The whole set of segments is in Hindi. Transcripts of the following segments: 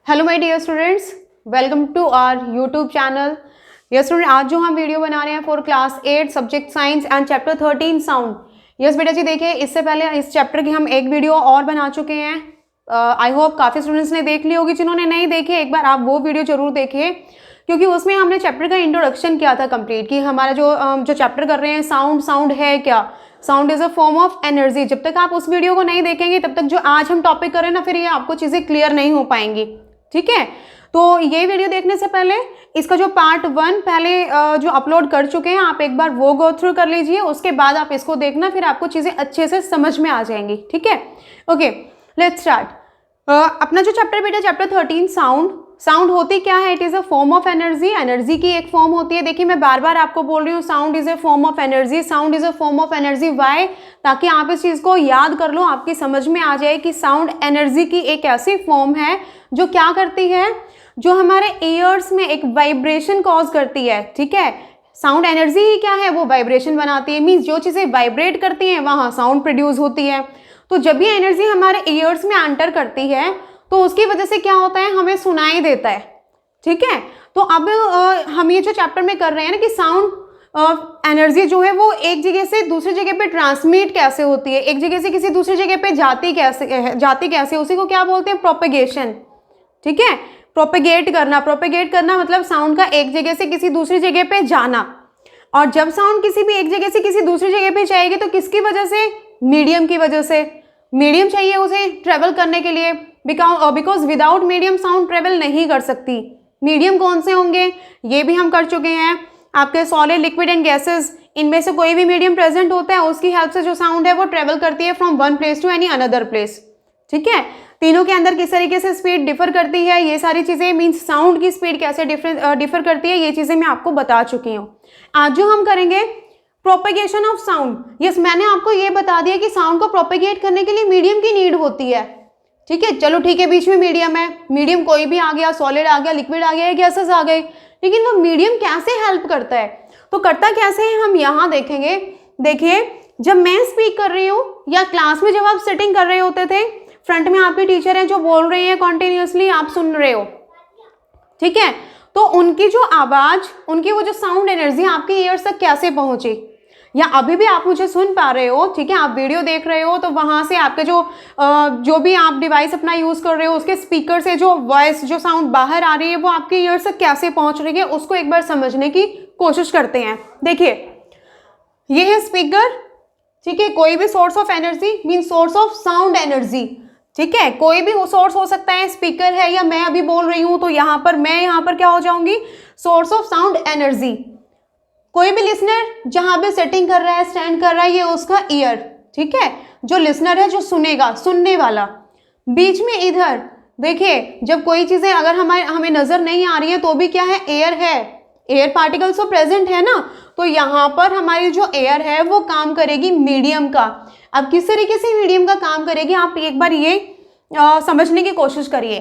Hello my dear students, welcome to our YouTube channel. Yes student, आज जो हम वीडियो बना रहे हैं for class 8 subject science and chapter 13 sound. Yes बेटा जी, देखिए इससे पहले इस चैप्टर की हम एक वीडियो और बना चुके हैं। आई होप काफ़ी स्टूडेंट्स ने देख ली होगी। जिन्होंने नहीं देखी एक बार आप वो वीडियो जरूर देखिए, क्योंकि उसमें हमने चैप्टर का इंट्रोडक्शन किया था कंप्लीट, कि हमारा जो चैप्टर कर रहे हैं साउंड है क्या, sound is a form of energy. जब तक आप उस वीडियो को नहीं देखेंगे तब तक जो आज हम टॉपिक कर रहे हैं ना, फिर ये आपको चीज़ें क्लियर नहीं हो पाएंगी। ठीक है, तो ये वीडियो देखने से पहले इसका जो पार्ट 1 पहले जो अपलोड कर चुके हैं आप एक बार वो गो थ्रू कर लीजिए। उसके बाद आप इसको देखना, फिर आपको चीज़ें अच्छे से समझ में आ जाएंगी। ठीक है, ओके लेट्स स्टार्ट। अपना जो चैप्टर बेटा चैप्टर 13 साउंड होती क्या है? It is a form of energy. Energy की एक फॉर्म होती है। देखिए मैं बार बार आपको बोल रही हूँ, sound is a form of energy, sound is a form of energy. Why? ताकि आप इस चीज़ को याद कर लो, आपकी समझ में आ जाए कि साउंड एनर्जी की एक ऐसी फॉर्म है जो क्या करती है, जो हमारे ईयर्स में एक वाइब्रेशन कॉज करती है। ठीक है, साउंड एनर्जी ही क्या है, वो वाइब्रेशन बनाती है। मीन्स जो चीज़ें वाइब्रेट करती हैं वहाँ साउंड प्रोड्यूस होती है। तो जब ये एनर्जी हमारे ईयर्स में एंटर करती है तो उसकी वजह से क्या होता है, हमें सुनाई देता है। ठीक है, तो अब हम ये जो चैप्टर में कर रहे हैं ना कि साउंड एनर्जी जो है वो एक जगह से दूसरी जगह पे ट्रांसमिट कैसे होती है, एक जगह से किसी दूसरी जगह पे जाती कैसे, उसी को क्या बोलते हैं, प्रोपेगेशन। ठीक है, प्रोपेगेट करना मतलब साउंड का एक जगह से किसी दूसरी जगह पे जाना। और जब साउंड किसी भी एक जगह से किसी दूसरी जगह पे जाएगी तो किसकी वजह से, मीडियम की वजह से। मीडियम चाहिए उसे ट्रेवल करने के लिए, because without medium sound travel नहीं कर सकती। मीडियम कौन से होंगे ये भी हम कर चुके हैं। आपके सॉलिड, लिक्विड एंड गैसेस, इनमें से कोई भी मीडियम प्रेजेंट होता है, उसकी हेल्प से जो साउंड है वो ट्रेवल करती है from one place to any another place. ठीक है, तीनों के अंदर किस तरीके से स्पीड डिफर करती है, ये सारी चीज़ें, मीन्स साउंड की स्पीड कैसे डिफर करती है, ये चीज़ें मैं आपको बता चुकी हूँ। आज जो हम करेंगे प्रोपेगेशन ऑफ साउंड। यस, मैंने आपको ये बता दिया कि साउंड को प्रोपेगेट करने के लिए मीडियम की नीड होती है। ठीक है, चलो ठीक है, बीच में मीडियम है, मीडियम कोई भी आ गया, सॉलिड आ गया, लिक्विड आ गया, गैसेस आ गए, लेकिन वो मीडियम कैसे हेल्प करता है, तो करता कैसे है हम यहाँ देखेंगे। देखिए, जब मैं स्पीक कर रही हूँ या क्लास में जब आप सिटिंग कर रहे होते थे, फ्रंट में आपके टीचर हैं जो बोल रहे हैं कॉन्टिन्यूसली, आप सुन रहे हो। ठीक है, तो उनकी जो आवाज़, उनकी वो जो साउंड एनर्जी आपके ईयर्स तक कैसे पहुँची, या अभी भी आप मुझे सुन पा रहे हो। ठीक है, आप वीडियो देख रहे हो तो वहाँ से आपके जो भी आप डिवाइस अपना यूज़ कर रहे हो, उसके स्पीकर से जो वॉइस, जो साउंड बाहर आ रही है वो आपके ईयर्स तक कैसे पहुँच रही है, उसको एक बार समझने की कोशिश करते हैं। देखिए ये है स्पीकर। ठीक है, कोई भी source of energy mean source of sound energy. ठीक है, कोई भी सोर्स हो सकता है, स्पीकर है या मैं अभी बोल रही हूँ, तो यहाँ पर क्या हो जाऊंगी, सोर्स ऑफ साउंड एनर्जी। कोई भी लिसनर जहां पे सेटिंग कर रहा है, स्टैंड कर रहा है, ये उसका ईयर। ठीक है, जो लिसनर है, जो सुनेगा, सुनने वाला। बीच में इधर देखिए, जब कोई चीजें अगर हमें नजर नहीं आ रही है तो भी क्या है, एयर है, एयर पार्टिकल्स तो प्रेजेंट है ना, तो यहाँ पर हमारी जो एयर है वो काम करेगी मीडियम का। अब किस तरीके से मीडियम का काम करेगी, आप एक बार ये समझने की कोशिश करिए।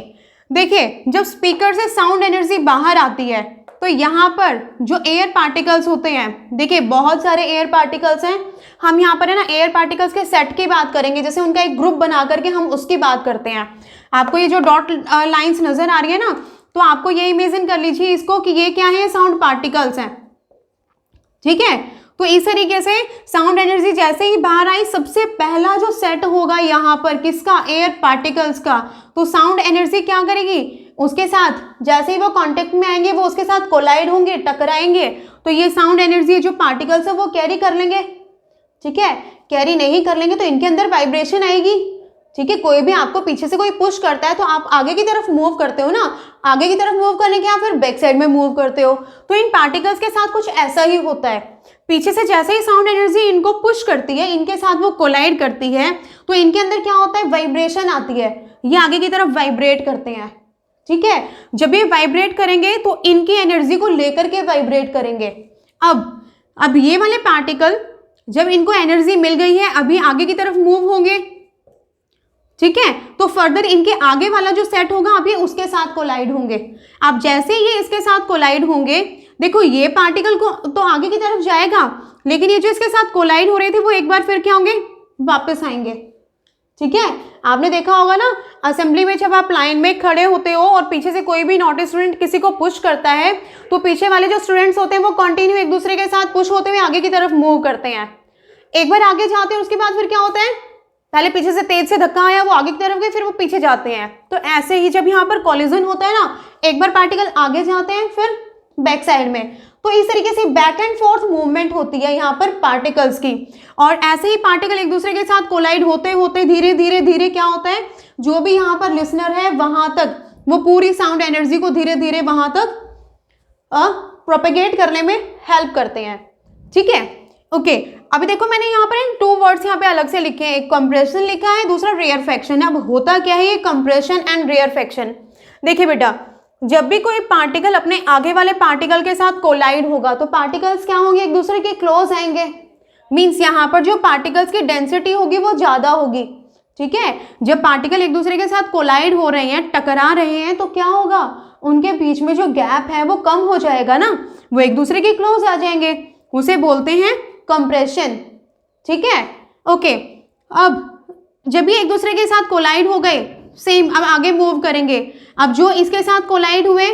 देखिए, जब स्पीकर से साउंड एनर्जी बाहर आती है तो यहाँ पर जो एयर पार्टिकल्स होते हैं, देखिए बहुत सारे एयर पार्टिकल्स हैं। हम यहाँ पर है ना एयर पार्टिकल्स के सेट की बात करेंगे, जैसे उनका एक ग्रुप बना करके हम उसकी बात करते हैं। आपको ये जो डॉट लाइंस नजर आ रही है ना, तो आपको ये इमेजिन कर लीजिए इसको कि ये क्या है, साउंड पार्टिकल्स हैं। ठीक है, तो इस तरीके से साउंड एनर्जी जैसे ही बाहर आई, सबसे पहला जो सेट होगा यहाँ पर किसका, एयर पार्टिकल्स का। तो साउंड एनर्जी क्या करेगी, उसके साथ जैसे ही वो कांटेक्ट में आएंगे वो उसके साथ कोलाइड होंगे, टकराएंगे, तो ये साउंड एनर्जी जो पार्टिकल्स है वो कैरी कर लेंगे। ठीक है, कैरी नहीं कर लेंगे तो इनके अंदर वाइब्रेशन आएगी। ठीक है, कोई भी आपको पीछे से कोई पुश करता है तो आप आगे की तरफ मूव करते हो ना, आगे की तरफ मूव करने के आप फिर बैक साइड में मूव करते हो। तो इन पार्टिकल्स के साथ कुछ ऐसा ही होता है, पीछे से जैसे ही साउंड एनर्जी इनको पुश करती है, इनके साथ वो कोलाइड करती है, तो इनके अंदर क्या होता है, वाइब्रेशन आती है, ये आगे की तरफ वाइब्रेट करते हैं। ठीक है, जब ये वाइब्रेट करेंगे तो इनकी एनर्जी को लेकर के वाइब्रेट करेंगे। अब ये वाले पार्टिकल जब इनको एनर्जी मिल गई है, अभी आगे की तरफ मूव होंगे। ठीक है, तो फर्दर इनके आगे वाला जो सेट होगा अभी उसके साथ कोलाइड होंगे। अब जैसे ये इसके साथ कोलाइड होंगे, देखो ये पार्टिकल को तो आगे की तरफ जाएगा, लेकिन ये जो इसके साथ कोलाइड हो रहे थे वो एक बार फिर क्या होंगे, वापस आएंगे। ठीक है, आपने देखा होगा ना असेंबली में जब आप लाइन में खड़े होते हो और पीछे से कोई भी नॉटी स्टूडेंट किसी को पुश करता है तो पीछे वाले जो स्टूडेंट्स होते हैं वो कंटिन्यू एक दूसरे के साथ पुश होते हुए आगे की तरफ मूव करते हैं। एक बार आगे जाते हैं उसके बाद फिर क्या होता है, पहले पीछे से तेज से धक्का आया, वो आगे की तरफ गए, फिर वो पीछे जाते हैं। तो ऐसे ही जब यहाँ पर कॉलिजन होता है ना, एक बार पार्टिकल आगे जाते हैं फिर बैक साइड में, तो इस तरीके से बैक एंड फोर्थ मूवमेंट होती है यहाँ पर पार्टिकल्स की। और ऐसे ही पार्टिकल एक दूसरे के साथ कोलाइड होते होते धीरे धीरे धीरे क्या होता है, जो भी यहाँ पर लिसनर है वहां तक वो पूरी साउंड एनर्जी को धीरे धीरे वहां तक प्रोपेगेट करने में हेल्प करते हैं। ठीक है, ओके। अभी देखो मैंने यहाँ पर इन 2 वर्ड्स यहाँ पे अलग से लिखे हैं, एक कंप्रेशन लिखा है, दूसरा रेयरफेक्शन। अब होता क्या है ये कंप्रेशन एंड रेयरफेक्शन? देखिए बेटा, जब भी कोई पार्टिकल अपने आगे वाले पार्टिकल के साथ कोलाइड होगा तो पार्टिकल्स क्या होंगे, एक दूसरे के क्लोज आएंगे। मीन्स यहाँ पर जो पार्टिकल्स की डेंसिटी होगी वो ज्यादा होगी। ठीक है, जब पार्टिकल एक दूसरे के साथ कोलाइड हो रहे हैं, टकरा रहे हैं, तो क्या होगा, उनके बीच में जो गैप है वो कम हो जाएगा ना, वो एक दूसरे के क्लोज आ जाएंगे, उसे बोलते हैं कंप्रेशन। ठीक है, ओके। अब जब ये एक दूसरे के साथ कोलाइड हो गए, सेम अब आगे मूव करेंगे। अब जो इसके साथ कोलाइड हुए,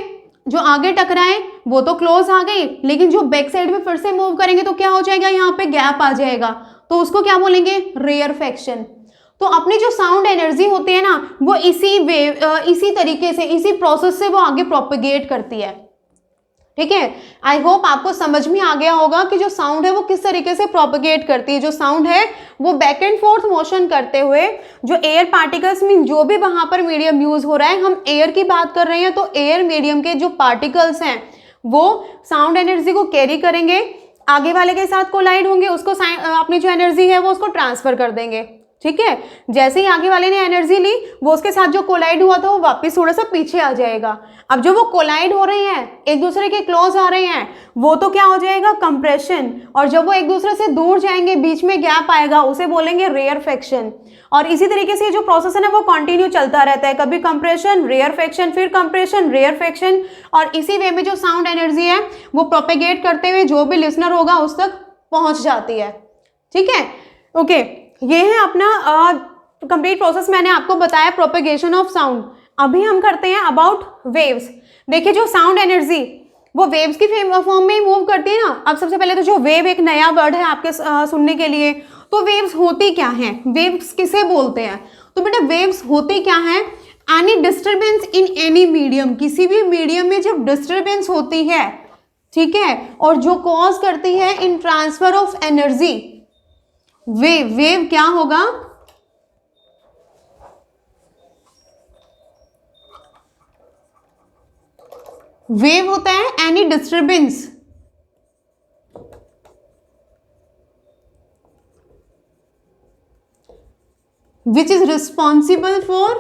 जो आगे टकराए वो तो क्लोज आ गई, लेकिन जो बैक साइड में फिर से मूव करेंगे तो क्या हो जाएगा, यहाँ पे गैप आ जाएगा, तो उसको क्या बोलेंगे, रेयरफेक्शन। तो अपनी जो साउंड एनर्जी होती है ना, वो इसी तरीके से, इसी प्रोसेस से वो आगे प्रोपेगेट करती है। ठीक है, आई होप आपको समझ में आ गया होगा कि जो साउंड है वो किस तरीके से प्रोपेगेट करती है। जो साउंड है वो बैक एंड फोर्थ मोशन करते हुए जो एयर पार्टिकल्स मीन जो भी वहां पर मीडियम यूज हो रहा है, हम एयर की बात कर रहे हैं, तो एयर मीडियम के जो पार्टिकल्स हैं वो साउंड एनर्जी को कैरी करेंगे, आगे वाले के साथ कोलाइड होंगे, उसको अपनी जो एनर्जी है वो उसको ट्रांसफर कर देंगे। ठीक है, जैसे ही आगे वाले ने एनर्जी ली, वो उसके साथ जो कोलाइड हुआ था वो वापस थोड़ा सा पीछे आ जाएगा। अब जो वो कोलाइड हो रहे हैं, एक दूसरे के क्लोज आ रहे हैं, वो तो क्या हो जाएगा, कंप्रेशन। और जब वो एक दूसरे से दूर जाएंगे, बीच में गैप आएगा, उसे बोलेंगे रेयरफेक्शन। और इसी तरीके से जो प्रोसेस है ना वो कंटिन्यू चलता रहता है, कभी कंप्रेशन, रेयरफेक्शन, फिर कंप्रेशन, रेयरफेक्शन। और इसी वे में जो साउंड एनर्जी है वो प्रोपेगेट करते हुए जो भी लिसनर होगा उस तक पहुंच जाती है। ठीक है, ओके। ये है अपना कंप्लीट प्रोसेस, मैंने आपको बताया प्रोपेगेशन ऑफ साउंड। अभी हम करते हैं अबाउट वेव्स। देखिए, जो साउंड एनर्जी वो वेव्स की फॉर्म में मूव करती है ना। अब सबसे पहले तो जो वेव एक नया वर्ड है आपके सुनने के लिए, तो वेव्स होती क्या हैं, वेव्स किसे बोलते हैं? तो बेटा वेव्स होती क्या हैं, any disturbance in any medium, किसी भी मीडियम में जब डिस्टर्बेंस होती है, ठीक है, और जो कॉज करती है इन ट्रांसफर ऑफ एनर्जी, वेव क्या होगा, वेव होता है any disturbance which is responsible for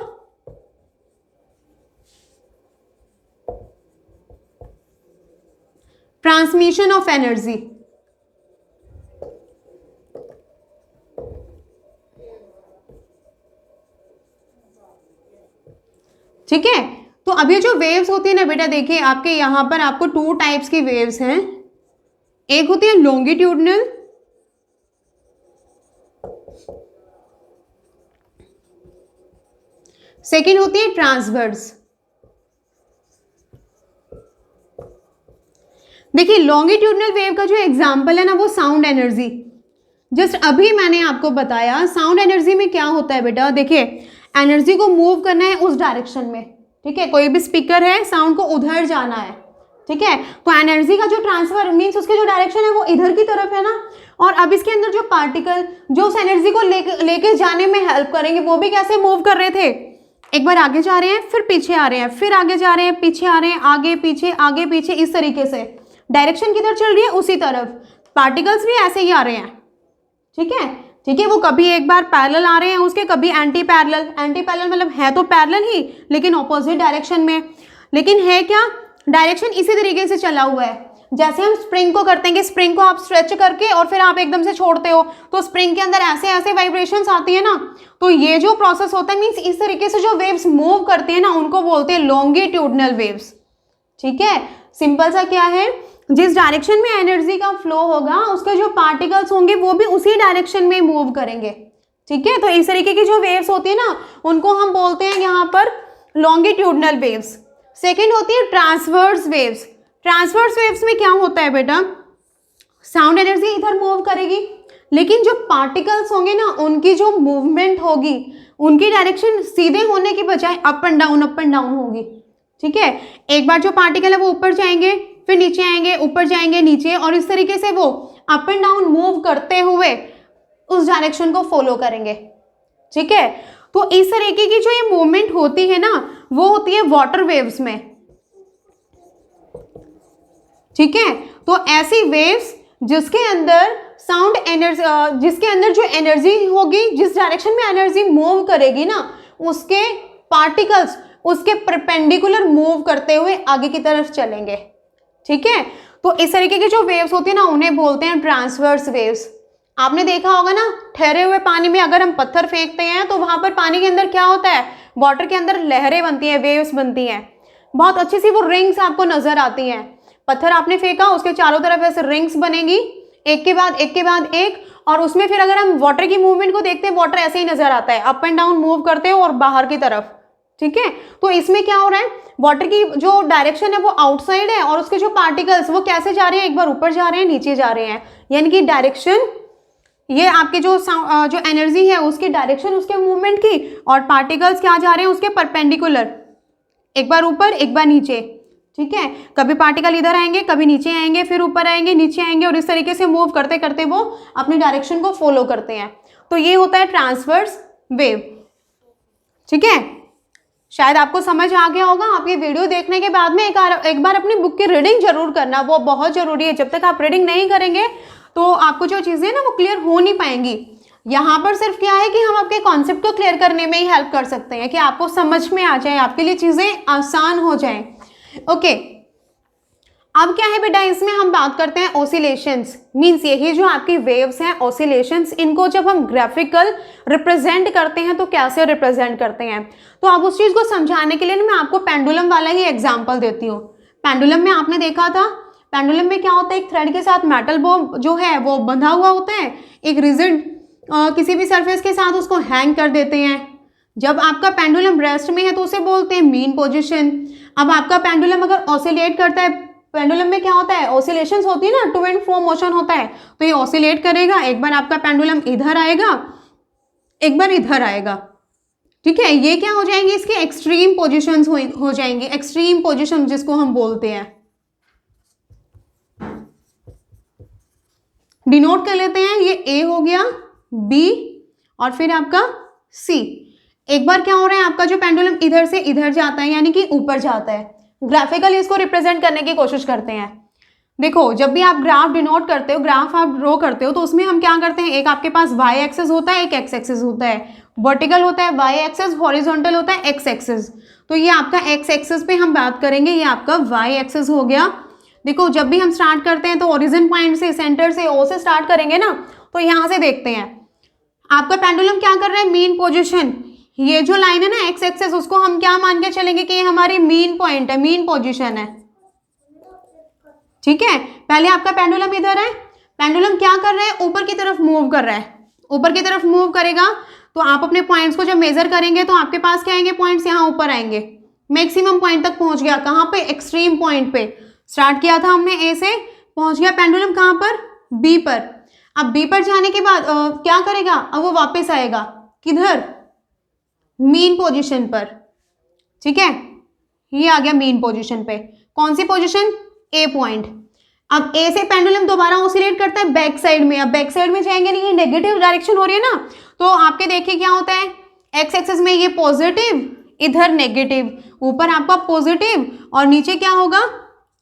transmission of energy. ठीक है, तो अब ये जो वेव्स होती है ना बेटा, देखिए आपके यहां पर आपको 2 टाइप्स की वेव्स हैं। एक होती है लॉन्गिट्यूडनल, सेकेंड होती है ट्रांसवर्स। देखिए लॉन्गिट्यूडनल वेव का जो एग्जांपल है ना वो साउंड एनर्जी, जस्ट अभी मैंने आपको बताया। साउंड एनर्जी में क्या होता है बेटा, देखिए एनर्जी को मूव करना है उस डायरेक्शन में। ठीक है, कोई भी स्पीकर है, साउंड को उधर जाना है। ठीक है, तो एनर्जी का जो ट्रांसफर मीन्स उसके जो डायरेक्शन है वो इधर की तरफ है ना। और अब इसके अंदर जो पार्टिकल जो उस एनर्जी को लेके जाने में हेल्प करेंगे, वो भी कैसे मूव कर रहे थे, एक बार आगे जा रहे हैं, फिर पीछे आ रहे हैं, फिर आगे जा रहे हैं, पीछे आ रहे हैं, आगे पीछे, इस तरीके से डायरेक्शन किधर चल रही है, उसी तरफ। पार्टिकल्स भी ऐसे ही आ रहे हैं। ठीक है, वो कभी एक बार पैरेलल आ रहे हैं उसके, कभी एंटी पैरेलल मतलब है तो पैरेलल ही लेकिन ऑपोजिट डायरेक्शन में। लेकिन है क्या, डायरेक्शन इसी तरीके से चला हुआ है। जैसे हम स्प्रिंग को करते हैं कि स्प्रिंग को आप स्ट्रेच करके और फिर आप एकदम से छोड़ते हो, तो स्प्रिंग के अंदर ऐसे वाइब्रेशंस आती है ना। तो ये जो प्रोसेस होता है मीन्स इस तरीके से जो वेव्स मूव करती है ना, उनको बोलते हैं लॉन्गिट्यूडनल वेव्स। ठीक है, सिंपल सा क्या है, जिस डायरेक्शन में एनर्जी का फ्लो होगा उसके जो पार्टिकल्स होंगे वो भी उसी डायरेक्शन में मूव करेंगे। ठीक है। तो इस तरीके की जो वेव्स होती है ना उनको हम बोलते हैं यहाँ पर लॉन्गिट्यूडनल वेव्स। सेकेंड होती है ट्रांसवर्स वेव्स। ट्रांसवर्स वेव्स में क्या होता है बेटा, साउंड एनर्जी इधर मूव करेगी, लेकिन जो पार्टिकल्स होंगे ना उनकी जो मूवमेंट होगी उनकी डायरेक्शन सीधे होने की बजाय अप एंड डाउन होगी। ठीक है, एक बार जो पार्टिकल है वो ऊपर जाएंगे, फिर नीचे आएंगे, ऊपर जाएंगे, नीचे, और इस तरीके से वो अप एंड डाउन मूव करते हुए उस डायरेक्शन को फॉलो करेंगे। ठीक है, तो इस तरीके की जो ये मूवमेंट होती है ना वो होती है वाटर वेव्स में। ठीक है, तो ऐसी वेव्स जिसके अंदर साउंड एनर्जी, जिसके अंदर जो एनर्जी होगी, जिस डायरेक्शन में एनर्जी मूव करेगी ना उसके पार्टिकल्स उसके परपेंडिकुलर मूव करते हुए आगे की तरफ चलेंगे। ठीक है, तो इस तरीके की जो वेव्स होती है ना उन्हें बोलते हैं ट्रांसवर्स वेव्स। आपने देखा होगा ना ठहरे हुए पानी में अगर हम पत्थर फेंकते हैं तो वहां पर पानी के अंदर क्या होता है, वाटर के अंदर लहरें बनती हैं, वेव्स बनती हैं, बहुत अच्छी सी वो रिंग्स आपको नजर आती हैं। पत्थर आपने फेंका, उसके चारों तरफ ऐसे रिंग्स बनेगी, एक के बाद एक के बाद एक, और उसमें फिर अगर हम वाटर की मूवमेंट को देखते हैं वाटर ऐसे ही नजर आता है, अप एंड डाउन मूव करते हो और बाहर की तरफ। ठीक है, तो इसमें क्या हो रहा है, वाटर की जो डायरेक्शन है वो आउटसाइड है और उसके जो पार्टिकल्स वो कैसे जा रहे हैं, एक बार ऊपर जा रहे हैं, नीचे जा रहे हैं, यानी कि डायरेक्शन, ये आपके जो एनर्जी है उसकी डायरेक्शन उसके मूवमेंट की, और पार्टिकल्स क्या जा रहे हैं उसके परपेंडिकुलर, एक बार ऊपर एक बार नीचे। ठीक है, कभी पार्टिकल इधर आएंगे, कभी नीचे आएंगे, फिर ऊपर आएंगे, नीचे आएंगे, और इस तरीके से मूव करते करते वो अपनी डायरेक्शन को फॉलो करते हैं। तो ये होता है ट्रांसवर्स वेव। ठीक है, शायद आपको समझ आ गया होगा। आप ये वीडियो देखने के बाद में एक बार अपनी बुक की रीडिंग जरूर करना, वो बहुत जरूरी है। जब तक आप रीडिंग नहीं करेंगे तो आपको जो चीजें ना वो क्लियर हो नहीं पाएंगी। यहाँ पर सिर्फ क्या है कि हम आपके कॉन्सेप्ट को क्लियर करने में ही हेल्प कर सकते हैं, कि आपको समझ में आ जाए, आपके लिए चीजें आसान हो जाए। ओके, अब क्या है बेटा, इसमें हम बात करते हैं ऑसिलेशंस। मींस यही जो आपकी वेव्स हैं ऑसिलेशंस, इनको जब हम ग्राफिकल रिप्रेजेंट करते हैं तो कैसे रिप्रेजेंट करते हैं। तो अब उस चीज को समझाने के लिए ना मैं आपको पेंडुलम वाला ही एग्जांपल देती हूँ। पेंडुलम में आपने देखा था, पेंडुलम में क्या होता है, एक थ्रेड के साथ मेटल बॉल जो है वो बंधा हुआ होता है, एक रिजिड किसी भी सरफेस के साथ उसको हैंग कर देते हैं। जब आपका पेंडुलम रेस्ट में है तो उसे बोलते हैं मीन पोजीशन। अब आपका पेंडुलम अगर ऑसिलेट करता है, पेंडुलम में क्या होता है, ऑसिलेशंस होती है ना, टू एंड फ्रो मोशन होता है, तो ये ऑसिलेट करेगा, एक बार आपका पेंडुलम इधर आएगा, एक बार इधर आएगा। ठीक है, ये क्या हो जाएंगे, इसके एक्सट्रीम पोजीशंस हो जाएंगे, एक्सट्रीम पोजीशन जिसको हम बोलते हैं। डिनोट कर लेते हैं, ये ए हो गया, बी, और फिर आपका सी। एक बार क्या हो रहा है, आपका जो पेंडुलम इधर से इधर जाता है, यानी कि ऊपर जाता है। ग्राफिकली इसको रिप्रेजेंट करने की कोशिश करते हैं। देखो, जब भी आप ग्राफ डिनोट करते हो, ग्राफ आप ड्रॉ करते हो, तो उसमें हम क्या करते हैं, एक आपके पास वाई एक्सेस होता है, एक एक्स एक्सेस होता है। वर्टिकल होता है वाई एक्सेस, हॉरिजॉन्टल होता है एक्स एक्सेस। तो ये आपका एक्स एक्सेस पे हम बात करेंगे, ये आपका वाई एक्सेस हो गया। देखो, जब भी हम स्टार्ट करते हैं तो ओरिजिन पॉइंट से, सेंटर से, ओ से स्टार्ट करेंगे ना, तो यहां से देखते हैं आपका पेंडुलम क्या कर रहा है, मीन पोजीशन। ये जो लाइन है ना एक्स एक्सेस, उसको हम क्या मान के चलेंगे कि ये हमारी मीन पॉइंट है, मीन पोजीशन है। ठीक है, पहले आपका पेंडुलम इधर है, पेंडुलम क्या कर रहा है, ऊपर की तरफ मूव कर रहा है। ऊपर की तरफ मूव करेगा तो आप अपने पॉइंट्स को जब मेजर करेंगे तो आपके पास क्या आएंगे, पॉइंट्स यहाँ ऊपर आएंगे। मैक्सिमम पॉइंट तक पहुंच गया, कहाँ पे, एक्सट्रीम पॉइंट पे। स्टार्ट किया था हमने ए से, पहुंच गया पेंडुलम कहाँ पर, बी पर। अब बी पर जाने के बाद क्या करेगा, अब वो वापस आएगा किधर, मीन पोजीशन पर। ठीक है, ये आ गया मीन पोजीशन पे। कौन सी पोजीशन, ए पॉइंट। अब ए से पेंडुलम दोबारा ऑसिलेट करता है बैक साइड में। अब बैक साइड में जाएंगे नहीं, ये नेगेटिव डायरेक्शन हो रही है ना, तो आपके देखिए क्या होता है, एक्स एक्सिस में ये पॉजिटिव, इधर नेगेटिव, ऊपर आपका पॉजिटिव और नीचे क्या होगा,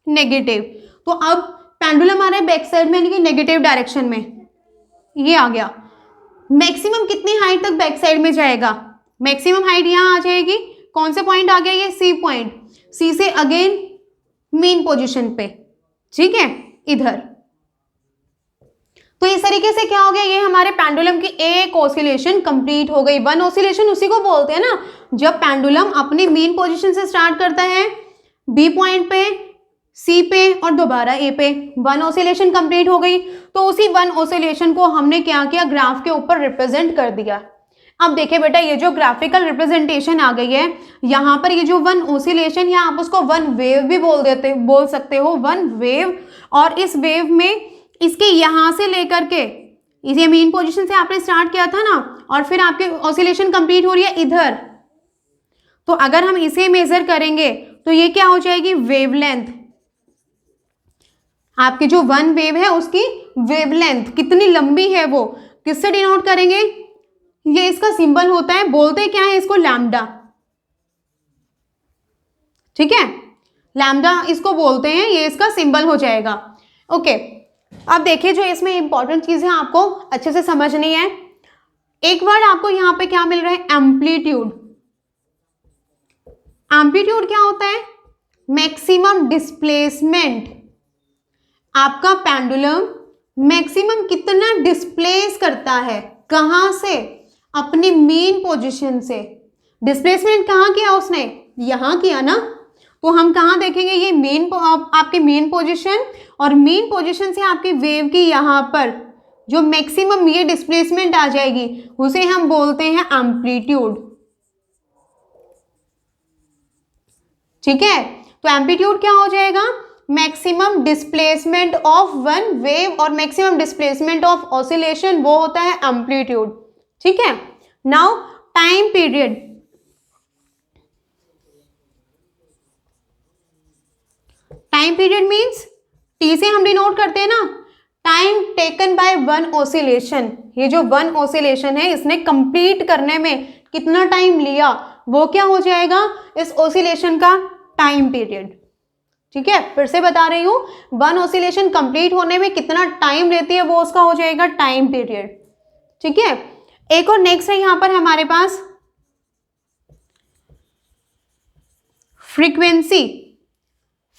नेगेटिव। तो अब पेंडुलम आ रहा है बैक साइड में, यानी कि नेगेटिव डायरेक्शन में। ये आ गया। मैक्सिमम कितनी हाइट तक बैक साइड में जाएगा, मैक्सिमम हाइट यहाँ आ जाएगी। कौन से पॉइंट आ गया, ये सी पॉइंट। सी से अगेन मीन पोजीशन पे। ठीक है, इधर। तो इस तरीके से क्या हो गया, ये हमारे पेंडुलम की एक ऑसिलेशन कंप्लीट हो गई। वन ऑसिलेशन उसी को बोलते हैं ना, जब पेंडुलम अपनी मीन पोजीशन से स्टार्ट करता है बी पॉइंट पे, सी पे और दोबारा ए पे, वन ऑसिलेशन कंप्लीट हो गई। तो उसी वन ऑसिलेशन को हमने क्या किया, ग्राफ के ऊपर रिप्रेजेंट कर दिया। अब देखिए बेटा, ये जो ग्राफिकल रिप्रेजेंटेशन आ गई है, यहाँ पर ये जो वन ओसिलेशन, या आप उसको वन वेव भी बोल सकते हो, वन वेव। और इस वेव में इसके यहाँ से लेकर के, इसे मेन पोजीशन से आपने स्टार्ट किया था ना, और फिर आपके ऑसिलेशन कंप्लीट हो रही है इधर, तो अगर हम इसे मेजर करेंगे तो ये क्या हो जाएगी, वेवलेंथ। आपकी जो वन वेव है उसकी वेवलेंथ कितनी लंबी है वो किससे डिनोट करेंगे, ये इसका सिंबल होता है, बोलते क्या है इसको, लैम्डा। ठीक है, लैम्डा इसको बोलते हैं, ये इसका सिंबल हो जाएगा। ओके, अब देखिए जो इसमें इंपॉर्टेंट चीज है आपको अच्छे से समझनी है। एक वर्ड आपको यहां पे क्या मिल रहा है, एम्पलीट्यूड। एम्पलीट्यूड क्या होता है, मैक्सिमम डिस्प्लेसमेंट। आपका पेंडुलम मैक्सिमम कितना डिस्प्लेस करता है, कहां से, अपनी मेन पोजीशन से। डिस्प्लेसमेंट कहां किया उसने, यहां किया ना, तो हम कहां देखेंगे, ये मेन, आपके मेन पोजीशन, और मेन पोजीशन से आपकी वेव की यहां पर जो मैक्सिमम ये डिस्प्लेसमेंट आ जाएगी उसे हम बोलते हैं एम्पलीट्यूड। ठीक है, तो एम्पलीट्यूड क्या हो जाएगा, maximum displacement of one wave और मैक्सिमम डिस्प्लेसमेंट ऑफ ऑसिलेशन, वो होता है एम्पलीट्यूड। ठीक है, now time period. Time period means T से हम डिनोट करते हैं ना, time taken by one oscillation. ये जो वन ऑसिलेशन है इसने कंप्लीट करने में कितना टाइम लिया, वो क्या हो जाएगा, इस ऑसिलेशन का टाइम पीरियड। ठीक है, फिर से बता रही हूं, वन ऑसिलेशन कंप्लीट होने में कितना टाइम लेती है वो उसका हो जाएगा टाइम पीरियड। ठीक है, एक और नेक्स्ट है यहां पर हमारे पास फ्रीक्वेंसी।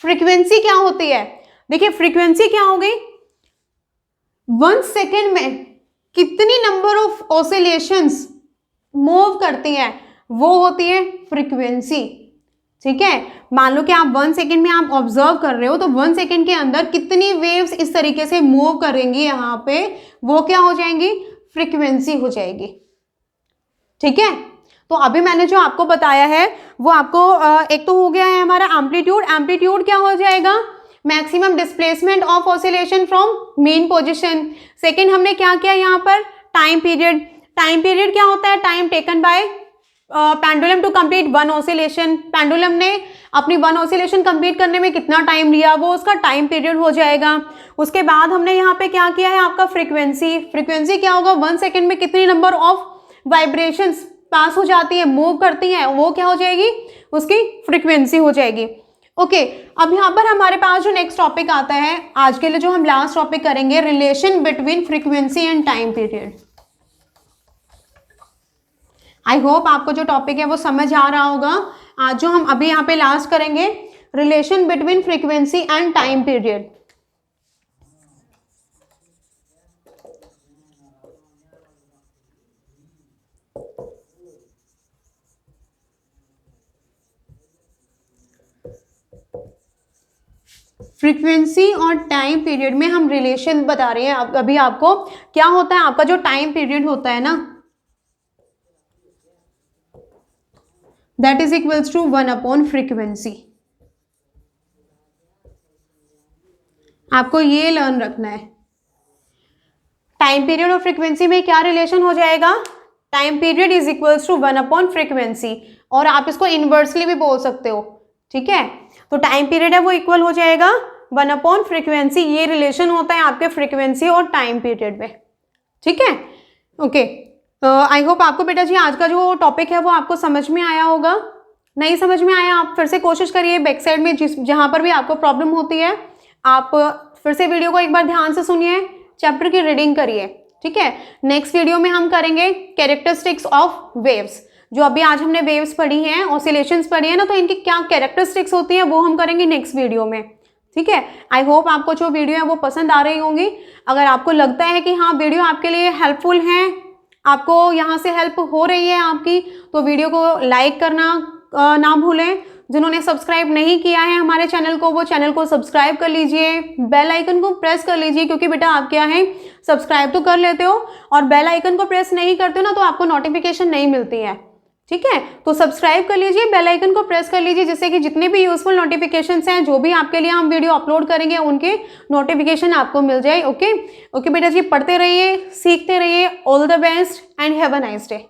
फ्रीक्वेंसी क्या होती है, देखिए फ्रीक्वेंसी क्या हो गई, 1 सेकेंड में कितनी नंबर ऑफ ऑसिलेशंस मूव करती हैं वो होती है फ्रीक्वेंसी। ठीक है, मान लो कि आप 1 सेकेंड में आप ऑब्जर्व कर रहे हो, तो 1 सेकेंड के अंदर कितनी वेव्स इस तरीके से मूव करेंगी यहाँ पे, वो क्या हो जाएंगी, फ्रीक्वेंसी हो जाएगी। ठीक है, तो अभी मैंने जो आपको बताया है वो आपको एक तो हो गया है हमारा एम्पलीट्यूड। एम्पलीट्यूड क्या हो जाएगा, maximum displacement of oscillation from main position. Second हमने क्या किया यहाँ पर, टाइम पीरियड। टाइम पीरियड क्या होता है, time taken by pendulum to complete one oscillation. Pendulum ने अपनी वन ऑसिलेशन कंप्लीट करने में कितना टाइम लिया, वो उसका टाइम पीरियड हो जाएगा। उसके बाद हमने यहाँ पे क्या किया है, आपका फ्रीक्वेंसी। फ्रीक्वेंसी क्या होगा, 1 सेकेंड में कितनी नंबर ऑफ वाइब्रेशंस पास हो जाती है, मूव करती हैं, वो क्या हो जाएगी, उसकी फ्रीक्वेंसी हो जाएगी। ओके, अब यहाँ पर हमारे पास जो नेक्स्ट टॉपिक आता है आज के लिए, जो हम लास्ट टॉपिक करेंगे, relation between frequency and time period. I hope आपको जो टॉपिक है वो समझ आ रहा होगा। आज जो हम अभी यहाँ पे लास्ट करेंगे, relation between frequency and time period. Frequency और टाइम पीरियड में हम रिलेशन बता रहे हैं अभी आपको। क्या होता है, आपका जो टाइम पीरियड होता है ना, that is equals to 1 frequency. आपको ये लर्न रखना है। टाइम पीरियड और फ्रीक्वेंसी में क्या रिलेशन हो जाएगा, time period is equals to 1 frequency, और आप इसको इनवर्सली भी बोल सकते हो। ठीक है, तो टाइम पीरियड है वो इक्वल हो जाएगा 1 फ्रीक्वेंसी। ये रिलेशन होता है आपके फ्रीक्वेंसी और टाइम पीरियड में। ठीक है, ओके, आई होप आपको बेटा जी आज का जो टॉपिक है वो आपको समझ में आया होगा। नहीं समझ में आया, आप फिर से कोशिश करिए, बैक साइड में जहां पर भी आपको प्रॉब्लम होती है आप फिर से वीडियो को एक बार ध्यान से सुनिए, चैप्टर की रीडिंग करिए। ठीक है, नेक्स्ट वीडियो में हम करेंगे कैरेक्टरिस्टिक्स ऑफ वेव्स। जो अभी आज हमने वेव्स पढ़ी हैं, ऑसिलेशंस पढ़ी है ना, तो इनकी क्या कैरेक्टरिस्टिक्स होती हैं वो हम करेंगे नेक्स्ट वीडियो में। ठीक है, आई होप आपको जो वीडियो है वो पसंद आ रही होंगी। अगर आपको लगता है कि हाँ वीडियो आपके लिए हेल्पफुल है, आपको यहाँ से हेल्प हो रही है आपकी, तो वीडियो को लाइक करना ना भूलें। जिन्होंने सब्सक्राइब नहीं किया है हमारे चैनल को, वो चैनल को सब्सक्राइब कर लीजिए, बेल आइकन को प्रेस कर लीजिए, क्योंकि बेटा आप क्या है सब्सक्राइब तो कर लेते हो और बेल आइकन को प्रेस नहीं करते हो ना, तो आपको नोटिफिकेशन नहीं मिलती है। ठीक है, तो सब्सक्राइब कर लीजिए, बेल आइकन को प्रेस कर लीजिए, जिससे कि जितने भी यूजफुल नोटिफिकेशंस हैं, जो भी आपके लिए हम वीडियो अपलोड करेंगे, उनके नोटिफिकेशन आपको मिल जाए। ओके ओके बेटा जी, पढ़ते रहिए, सीखते रहिए। All the best and have a nice day.